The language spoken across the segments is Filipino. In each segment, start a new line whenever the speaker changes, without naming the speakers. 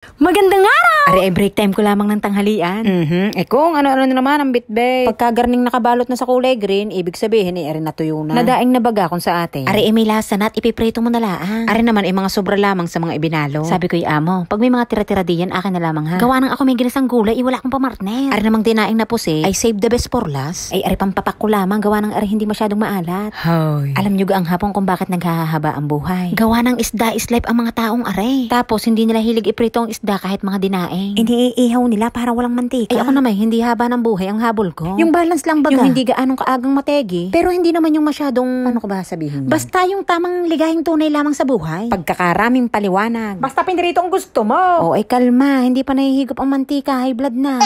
Magandang araw! Ari ay break time ko lamang ng tanghalian.
Eh kung ano-ano na naman ang bitbay. Pagkagarning nakabalot na sa kulay green, ibig sabihin ari natuyo na. Nadaing na baga kung sa atin.
Ari ay may lasa na at ipiprito mo na laang.
Ari naman ay mga sobra lamang sa mga ibinalo.
Sabi ko amo, pag may mga tira-tira diyan, akin na lamang ha. Gawa nang ako may ginasang gulay, wala akong pamartner. Ari namang dinaing na pusi, ay save the best for last. Ay ari pampapak ko lamang, gawa nang ari hindi masyadong maalat.
Hoy.
Alam nyo ga ang hapon kung bakit naghahaba ang buhay. Gawa ng isda is life ang mga taong are. Tapos hindi nila hilig iprito ang isda kahit mga dinaing.
Iniihaw nila para walang mantika.
Ay ako naman, hindi haba ng buhay ang habol ko.
Yung balance lang baga.
Yung hindi gaanong kaagang mategi. Pero hindi naman yung masyadong,
Paano ko ba sabihin?
basta yung tamang ligahing tunay lamang sa buhay.
Pagkakaraming paliwanag. Basta pinirito ang gusto mo.
Oo, ay kalma, hindi pa nahihigop ang mantika, high blood na.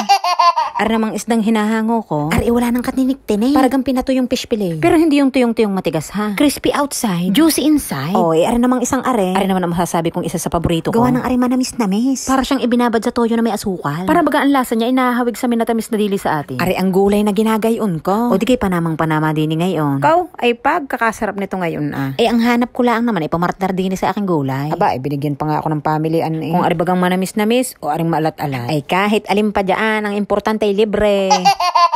Ari namang isdang hinahango ko.
Ari wala nang katiniktin eh.
Paragang pinato yung fish fillet.
Pero hindi yung tuyong-tuyong matigas ha. Crispy outside, juicy inside.
Oo, ari namang isang are. Ari naman ang masasabi kong isa sa paborito ko.
Gawa ng ari manamis-namis. Para siyang ibinabad sa toyo na may asukal. Para baga ang lasa niya inahawig sa minatamis na dili sa atin.
Ari ang gulay na ginagayon ko.
O di kay panamang panama din ngayon.
Ikaw ay pagkakasarap nito ngayon ah.
Eh ang hanap ko lang naman ay pamartner din sa aking gulay.
Aba, binigyan pa nga ako ng family eh. Kung ari bagang manamis-namis o aring maalat-alat.
Ay kahit alin pa dyan, ang importante ay libre.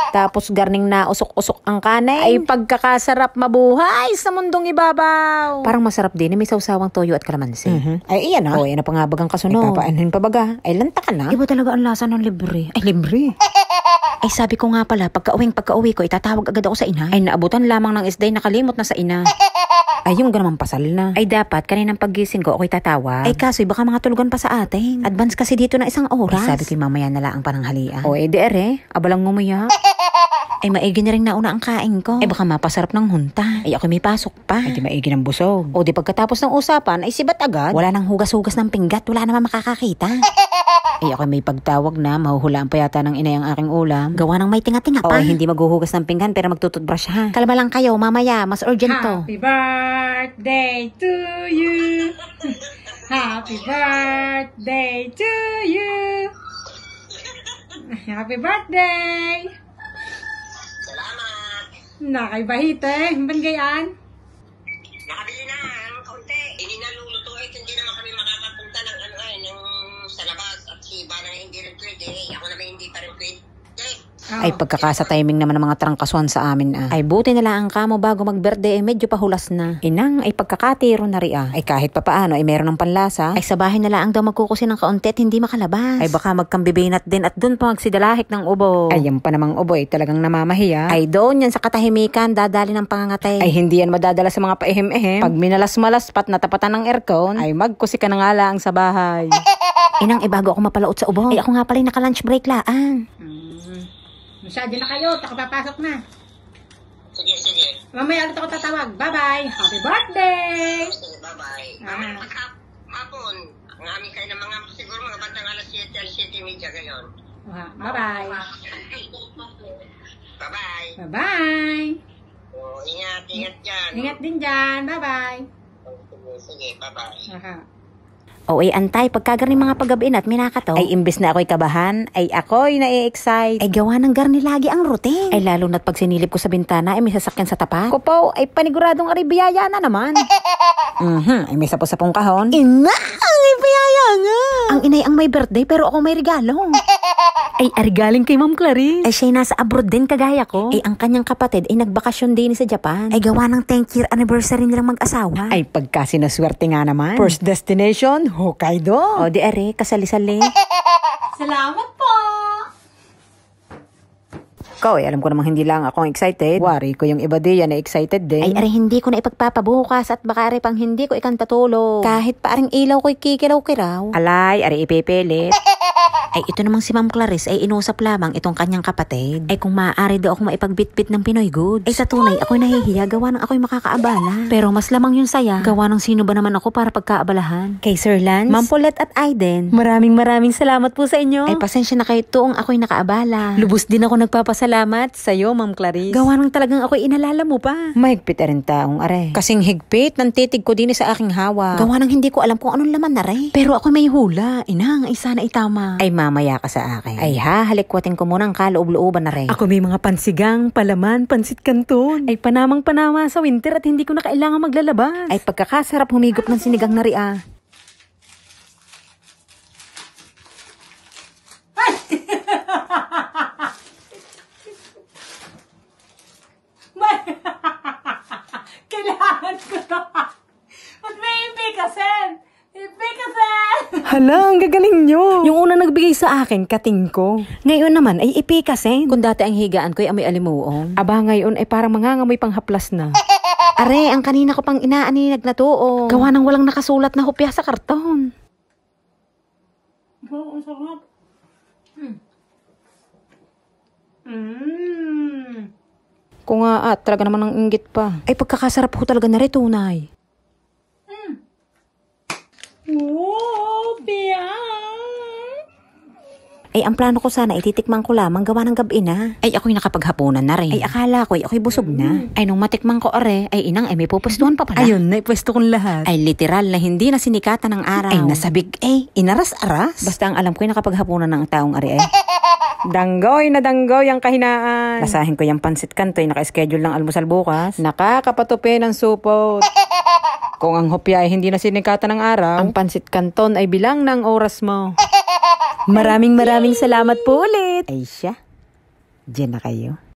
Tapos garning na usok-usok ang kanay. Ay pagkakasarap mabuhay sa mundong ibabaw.
Parang masarap din, may sawsawang toyo at kalamansi.
Ay iyan ah. O yan na pa nga bagang kasunod. Ay papaanhin pa baga. Ay lanta ka na.
Iba talaga ang lasa ng libre.
Ay libre.
Ay sabi ko nga pala, pagka-uwi ko, itatawag agad ako sa ina.
Ay naabutan lamang ng isday, nakalimot na sa ina. Ay yung ganamang pasal na.
Ay dapat, kaninang paggising ko, ako'y tatawag. Ay kaso, baka mga tulugan pa sa atin. Advance kasi dito na isang oras.
Ay, sabi ko mamaya na lang ang pananghalian.
O edi ere, abalang ngumuya. Ay maigi na rin nauna ang kain ko. Ay baka mapasarap ng hunta. Ay ako may pasok pa.
Ay di maigi ng busog.
O di pagkatapos ng usapan, ay sibat agad. Wala nang hugas-hugas ng pinggat, wala naman makakakita. Ay ako may pagtawag na, mahuhulaan pa yata ng inay ang aking ulam. Gawa ng may tinga-tinga pa.
O hindi maghuhugas ng pinggan pero magtututbrush ha.
Kalma lang kayo, mamaya, mas urgent to.
Happy birthday to you. Happy birthday to you. Happy birthday.
Salamat!
Nakaibahite. Banggayan.
Nakabili na ang kaunti. Hindi na lulutuin. Hindi naman kami makakapunta ng ng sa labas. At si Iba na hindi rin pwede. Ako naman hindi pa rin pwede.
Ay pagkakasa timing naman ng mga trangkasuan sa amin ah.
Ay buti na lang ang kamo bago mag-birthday ay medyo pahulas na.
Inang ay pagkakatiro na rin ah. Ay kahit papaano ay meron ng panlasa.
Ay sa bahay na lang daw magkukusin ng kaunti at hindi makalabas.
Ay baka magkambibinat din at dun pa magsidalahik ng ubo. Ay yan pa namang ubo ay talagang namamahiya.
Ay doon yan sa katahimikan dadali ng pangangatay.
Ay hindi yan madadala sa mga paihim-ihim. Pag minalas-malas pat natapatan ng aircon, ay magkusi ka na nga lang sa bahay.
Inang bago ako mapalaot sa ubo. Ay ako nga pala naka-lunch break laan.
Masyado na kayo, takapapasok na.
Sige, sige.
Mamaya ulit ako tatawag. Bye-bye. Happy birthday!
Sige, bye-bye.
Ah.
Hapon, ang aming kayo ng mga, siguro mga bandang alas 7, alas 7:30 gayon.
Bye-bye.
Bye-bye.
Bye-bye.
O, ingat dyan.
Ingat din dyan. Bye-bye.
Sige, bye-bye.
O ay antay, pagkagaring mga paggabiin at minakato.
Ay imbes na ako'y kabahan, ay ako'y nai-excite.
Ay gawa ng garni lagi ang routine. Ay lalo na't pag sinilip ko sa bintana ay may sasakyan sa tapat.
Ako po, ay paniguradong aribiyaya na naman. Ay may sapos-sapong kahon.
Ina! Ang ibiyaya nga! Ang inay ang may birthday pero ako may regalo. Ay arigaling kay Ma'am Clarice. Ay siya'y nasa abroad din kagaya ko. Ay ang kanyang kapatid ay nagbakasyon din sa Japan. Ay gawa ng 10th year anniversary nilang mag-asawa.
Ay pagka sinaswerte nga naman. First destination, Hokkaido.
O di are, kasali-sali.
Salamat po! Ikaw alam ko namang hindi lang ako excited. Wari ko yung iba diyan na excited din.
Ay are hindi ko na ipagpapabukas at baka are pang hindi ko ikantatulo. Kahit pa aring ilaw ko'y kikilaw-kiraw.
Alay, ari ipipilit.
Ay ito namang si Ma'am Clarice ay inusap lamang itong kanyang kapatid. Ay kung maaari daw ako maipagbitbit ng Pinoy goods. Ay sa tunay ako'y nahihiya gawa ng ako'y makakaabala. Pero mas lamang yung saya gawa ng sino ba naman ako para pagkaabalahan. Kay Sir Lance, Ma'am Paulette at Aiden, maraming salamat po sa inyo. Ay pasensya na kayo tuong ako'y nakaabala. Lubos din ako nagpapasalamat sa iyo Ma'am Clarice. Gawa ng talagang ako'y inalala mo pa.
Mahigpit rin taong are. Kasing higpit ng titig ko din sa aking hawa.
Gawa ng hindi ko alam kung anong laman na rin. Pero ako may hula. Inang, ay sana itama.
Ay mamaya ka sa akin. Ay halikwatin ko muna ang kaloob-looban na rin.
Ako may mga pansigang, palaman, pansit kanton. Ay panamang-panama sa winter at hindi ko na kailangan maglalabas.
Ay pagkakasarap humigop ng sinigang na ria. Hala, ang gagaling nyo. Yung una nagbigay sa akin, kating ko. Ngayon naman ay ipikasin.
Kung dati ang higaan ko ay amoy alimuong.
Aba, ngayon ay parang mangangamoy pang haplas na.
Are, ang kanina ko pang inaaninag na tuo. Gawa ng walang nakasulat na hopya sa karton.
Oo, ang sarap. Kung nga talaga naman ang inggit pa.
Ay pagkakasarap ko talaga na rin tunay.
Oh,
Ay, ang plano ko sana, ititikman ko lamang gawa ng gabi na. Ay, ako'y nakapaghapunan na rin. Ay, akala ko, ako'y busog na. Ay, nung matikman ko are, ay inang, may pupustuhan pa pala.
Ayun, naipwesto kong lahat.
Ay, literal na hindi na sinikatan ng araw. Ay, nasabig, inaras-aras. Basta ang alam ko'y nakapaghapunan ng taong are eh.
Danggoy na danggoy ang kahinaan.
Lasahin ko yung pansit kantoy, naka-schedule ng almusal bukas.
Nakakapatupi ng supot. Kung ang hopya ay hindi na sinikatan ng araw, ang pansit kanton ay bilang ng oras mo.
Maraming salamat po ulit. Ay siya, diyan na kayo.